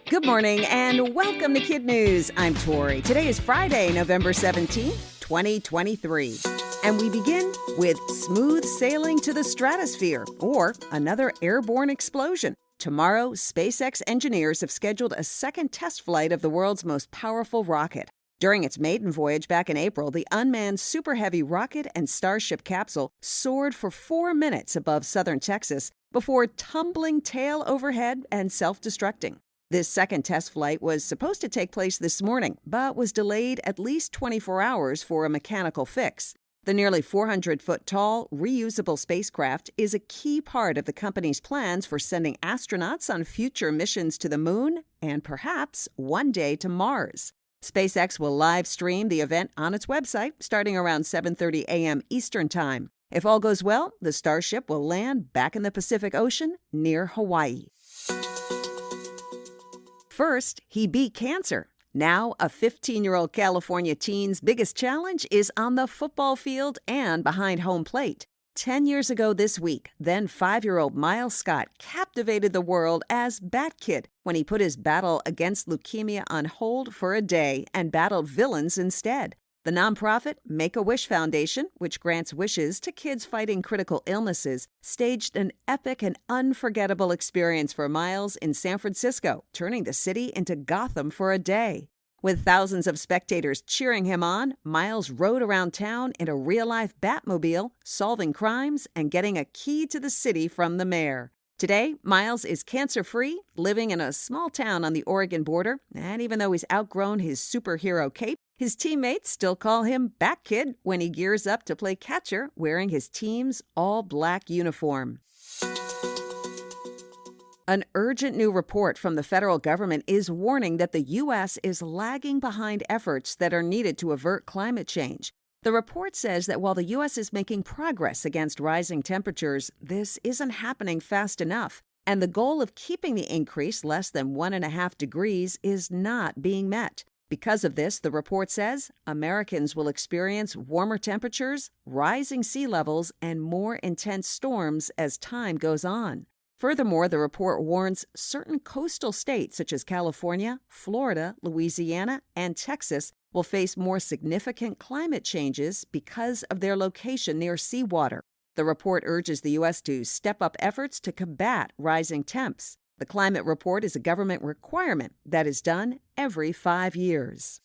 Good morning and welcome to Kid News. I'm Tori. Today is Friday, November 17th, 2023. And we begin with smooth sailing to the stratosphere or another airborne explosion. Tomorrow, SpaceX engineers have scheduled a second test flight of the world's most powerful rocket. During its maiden voyage back in April, the unmanned Super Heavy rocket and Starship capsule soared for 4 minutes above southern Texas before tumbling tail overhead and self-destructing. This second test flight was supposed to take place this morning, but was delayed at least 24 hours for a mechanical fix. The nearly 400-foot-tall, reusable spacecraft is a key part of the company's plans for sending astronauts on future missions to the moon and perhaps one day to Mars. SpaceX will live stream the event on its website starting around 7:30 a.m. Eastern Time. If all goes well, the Starship will land back in the Pacific Ocean near Hawaii. First, he beat cancer. Now, a 15-year-old California teen's biggest challenge is on the football field and behind home plate. 10 years ago this week, then 5-year-old Miles Scott captivated the world as Batkid when he put his battle against leukemia on hold for a day and battled villains instead. The nonprofit Make-A-Wish Foundation, which grants wishes to kids fighting critical illnesses, staged an epic and unforgettable experience for Miles in San Francisco, turning the city into Gotham for a day. With thousands of spectators cheering him on, Miles rode around town in a real-life Batmobile, solving crimes and getting a key to the city from the mayor. Today, Miles is cancer-free, living in a small town on the Oregon border, and even though he's outgrown his superhero cape, his teammates still call him Batkid when he gears up to play catcher wearing his team's all-black uniform. An urgent new report from the federal government is warning that the U.S. is lagging behind efforts that are needed to avert climate change. The report says that while the U.S. is making progress against rising temperatures, this isn't happening fast enough, and the goal of keeping the increase less than 1.5 degrees is not being met. Because of this, the report says Americans will experience warmer temperatures, rising sea levels, and more intense storms as time goes on. Furthermore, the report warns certain coastal states such as California, Florida, Louisiana, and Texas will face more significant climate changes because of their location near seawater. The report urges the U.S. to step up efforts to combat rising temps. The climate report is a government requirement that is done every 5 years.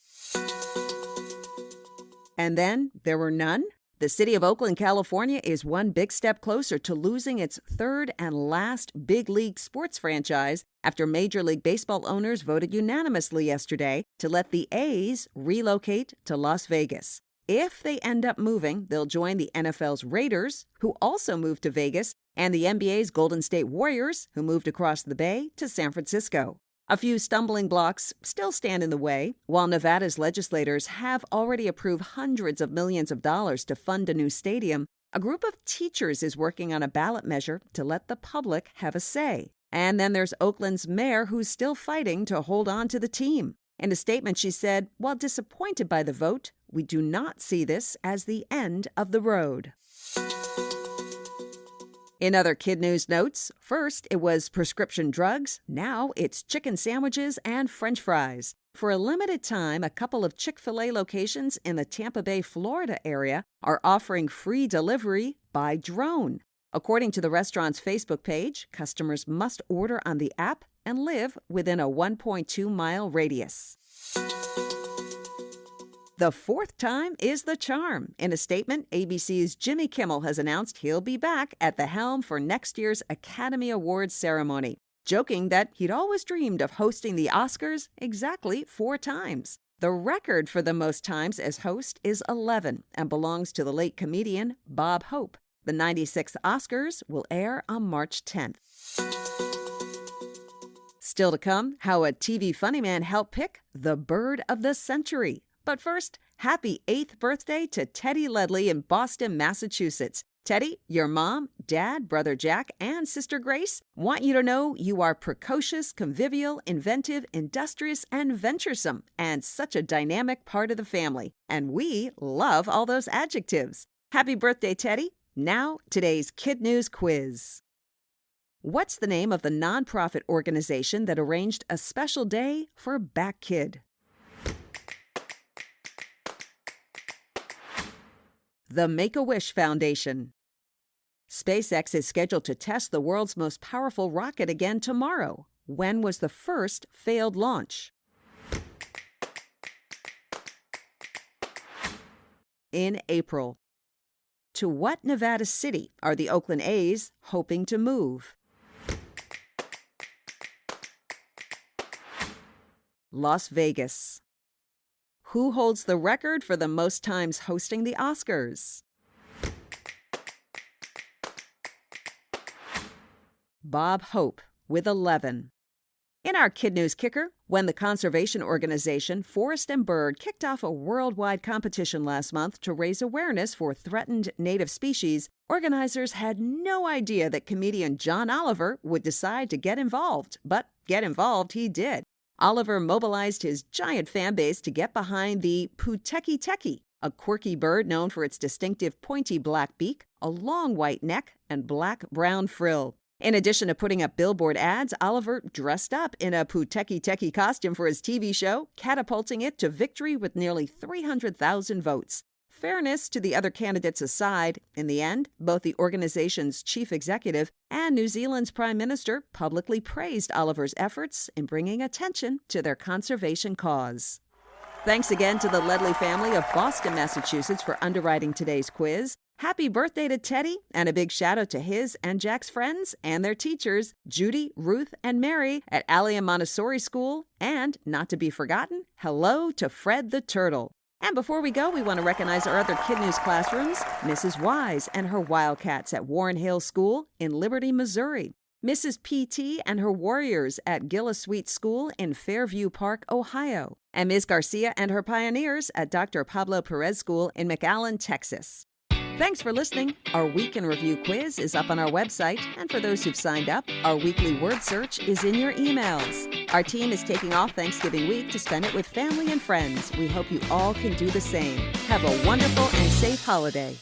And then there were none. The city of Oakland, California is one big step closer to losing its third and last big league sports franchise after Major League Baseball owners voted unanimously yesterday to let the A's relocate to Las Vegas. If they end up moving, they'll join the NFL's Raiders, who also moved to Vegas, and the NBA's Golden State Warriors, who moved across the bay to San Francisco. A few stumbling blocks still stand in the way. While Nevada's legislators have already approved hundreds of millions of dollars to fund a new stadium, a group of teachers is working on a ballot measure to let the public have a say. And then there's Oakland's mayor who's still fighting to hold on to the team. In a statement, she said, "While disappointed by the vote, we do not see this as the end of the road." In other Kid News notes, first it was prescription drugs, now it's chicken sandwiches and French fries. For a limited time, a couple of Chick-fil-A locations in the Tampa Bay, Florida area are offering free delivery by drone. According to the restaurant's Facebook page, customers must order on the app and live within a 1.2-mile radius. The fourth time is the charm. In a statement, ABC's Jimmy Kimmel has announced he'll be back at the helm for next year's Academy Awards ceremony, joking that he'd always dreamed of hosting the Oscars exactly 4 times. The record for the most times as host is 11 and belongs to the late comedian Bob Hope. The 96th Oscars will air on March 10th. Still to come, how a TV funny man helped pick the bird of the century. But first, happy 8th birthday to Teddy Ledley in Boston, Massachusetts. Teddy, your mom, dad, brother Jack, and sister Grace want you to know you are precocious, convivial, inventive, industrious, and venturesome, and such a dynamic part of the family. And we love all those adjectives. Happy birthday, Teddy. Now, today's Kid News quiz. What's the name of the nonprofit organization that arranged a special day for Batkid? The Make-A-Wish Foundation. SpaceX is scheduled to test the world's most powerful rocket again tomorrow. When was the first failed launch? In April. To what Nevada city are the Oakland A's hoping to move? Las Vegas. Who holds the record for the most times hosting the Oscars? Bob Hope with 11. In our KidNuz Kicker, when the conservation organization Forest and Bird kicked off a worldwide competition last month to raise awareness for threatened native species, organizers had no idea that comedian John Oliver would decide to get involved. But get involved he did. Oliver mobilized his giant fan base to get behind the Puteki Teki, a quirky bird known for its distinctive pointy black beak, a long white neck, and black-brown frill. In addition to putting up billboard ads, Oliver dressed up in a Puteki Teki costume for his TV show, catapulting it to victory with nearly 300,000 votes. Fairness to the other candidates aside, in the end, both the organization's chief executive and New Zealand's prime minister publicly praised Oliver's efforts in bringing attention to their conservation cause. Thanks again to the Ledley family of Boston, Massachusetts for underwriting today's quiz. Happy birthday to Teddy, and a big shout out to his and Jack's friends and their teachers, Judy, Ruth, and Mary at Allia Montessori School. And, not to be forgotten, hello to Fred the Turtle. And before we go, we want to recognize our other KidNuz classrooms, Mrs. Wise and her Wildcats at Warren Hill School in Liberty, Missouri, Mrs. P.T. and her Warriors at Gillis Sweet School in Fairview Park, Ohio, and Ms. Garcia and her Pioneers at Dr. Pablo Perez School in McAllen, Texas. Thanks for listening. Our Week in Review quiz is up on our website, and for those who've signed up, our weekly word search is in your emails. Our team is taking off Thanksgiving week to spend it with family and friends. We hope you all can do the same. Have a wonderful and safe holiday.